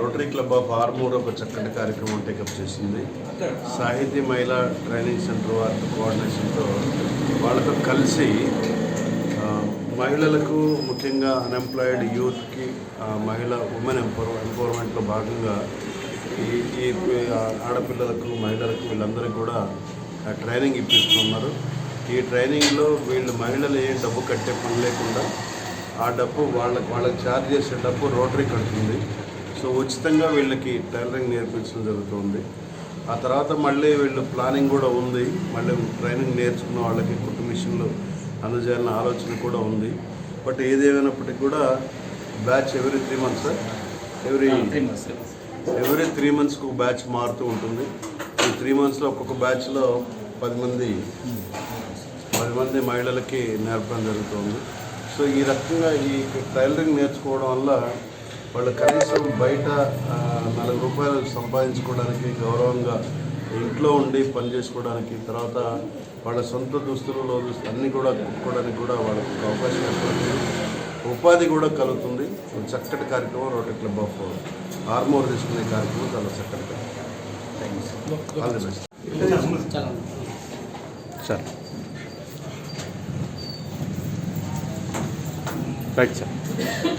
Rotary club of Armoor ఒక చక్కటి కార్యక్రమం టేకప్ చేసింది. సాహితీ మహిళా ట్రైనింగ్ సెంటర్ వారి కోఆర్డినేషన్తో వాళ్ళతో కలిసి మహిళలకు, ముఖ్యంగా అన్ఎంప్లాయిడ్ యూత్కి, ఉమెన్ ఎంపవర్మెంట్లో భాగంగా ఈ ఆడపిల్లలకు, మహిళలకు వీళ్ళందరికీ కూడా ట్రైనింగ్ ఇప్పిస్తున్నారు. ఈ ట్రైనింగ్లో వీళ్ళు మహిళలు ఏ డబ్బు కట్టే పని లేకుండా ఆ డబ్బు వాళ్ళకి ఛార్జ్ చేసే డబ్బు రోటరీ కడుతుంది. సో ఉచితంగా వీళ్ళకి టైలరింగ్ నేర్పించడం జరుగుతుంది. ఆ తర్వాత మళ్ళీ వీళ్ళు ప్లానింగ్ కూడా ఉంది, మళ్ళీ ట్రైనింగ్ నేర్చుకున్న వాళ్ళకి కుట్టు మిషన్లు అందజేయాలన్న ఆలోచన కూడా ఉంది. బట్ ఏదేమైనప్పటికీ కూడా బ్యాచ్ ఎవ్రీ 3 months ఎవ్రీ 3 monthsకు ఒక బ్యాచ్ మారుతూ ఉంటుంది. ఈ 3 monthsలో ఒక్కొక్క బ్యాచ్లో 10 మంది మహిళలకి నేర్పడం జరుగుతుంది. సో ఈ రకంగా ఈ టైలరింగ్ నేర్చుకోవడం వల్ల వాళ్ళు కనీసం బయట 4 రూపాయలు సంపాదించుకోవడానికి, గౌరవంగా ఇంట్లో ఉండి పని చేసుకోవడానికి, తర్వాత వాళ్ళ సొంత దుస్తులు అన్నీ కూడా కుట్టుకోవడానికి కూడా వాళ్ళకి అవకాశం ఏర్పడుతుంది. ఉపాధి కూడా కలుగుతుంది. చక్కటి కార్యక్రమం రోటరీ క్లబ్ ఆఫ్ ఆర్మూర్ తీసుకునే కార్యక్రమం చాలా చక్కటి. All the best sir. Right sir.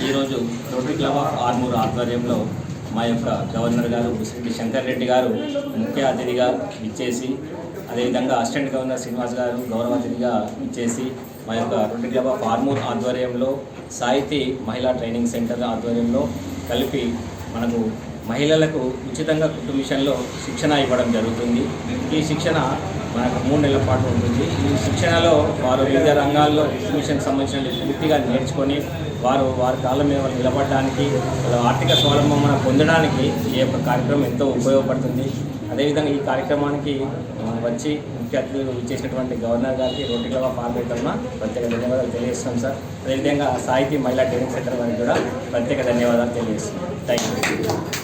ఈరోజు రోటరీ క్లబ్ ఆఫ్ ఆర్మూర్ ఆధ్వర్యంలో మా యొక్క గవర్నర్ గారు శ్రీ శంకర్ రెడ్డి గారు ముఖ్య అతిథిగా ఇచ్చేసి, అదేవిధంగా అసిస్టెంట్ గవర్నర్ శ్రీనివాస్ గారు గౌరవ అతిథిగా ఇచ్చేసి, మా యొక్క రోటరీ క్లబ్ ఆఫ్ ఆర్మూర్ ఆధ్వర్యంలో సాహితీ మహిళా ట్రైనింగ్ సెంటర్ ఆధ్వర్యంలో కలిపి మనకు మహిళలకు ఉచితంగా కుట్టు మిషన్లో శిక్షణ ఇవ్వడం జరుగుతుంది. ఈ శిక్షణ మనకు 3 నెలల పాటు ఉంటుంది. ఈ శిక్షణలో వారు వివిధ రంగాల్లో కుట్టు మిషన్ సంబంధించిన పూర్తిగా నేర్చుకొని వారి కాళ్ళ మీద నిలబడడానికి, ఆర్థిక స్వావలంబన పొందడానికి ఈ యొక్క కార్యక్రమం ఎంతో ఉపయోగపడుతుంది. అదేవిధంగా ఈ కార్యక్రమానికి వచ్చి ముఖ్య అతిథులు ఇచ్చేసినటువంటి గవర్నర్ గారికి రోటరీ క్లబ్ ఆఫ్ ఆర్మూర్ తరఫున ప్రత్యేక ధన్యవాదాలు తెలియజేస్తాం సార్. అదేవిధంగా సాహితీ మహిళా ట్రైనింగ్ సెంటర్ వారికి కూడా ప్రత్యేక ధన్యవాదాలు తెలియజేస్తున్నాం. Thank you.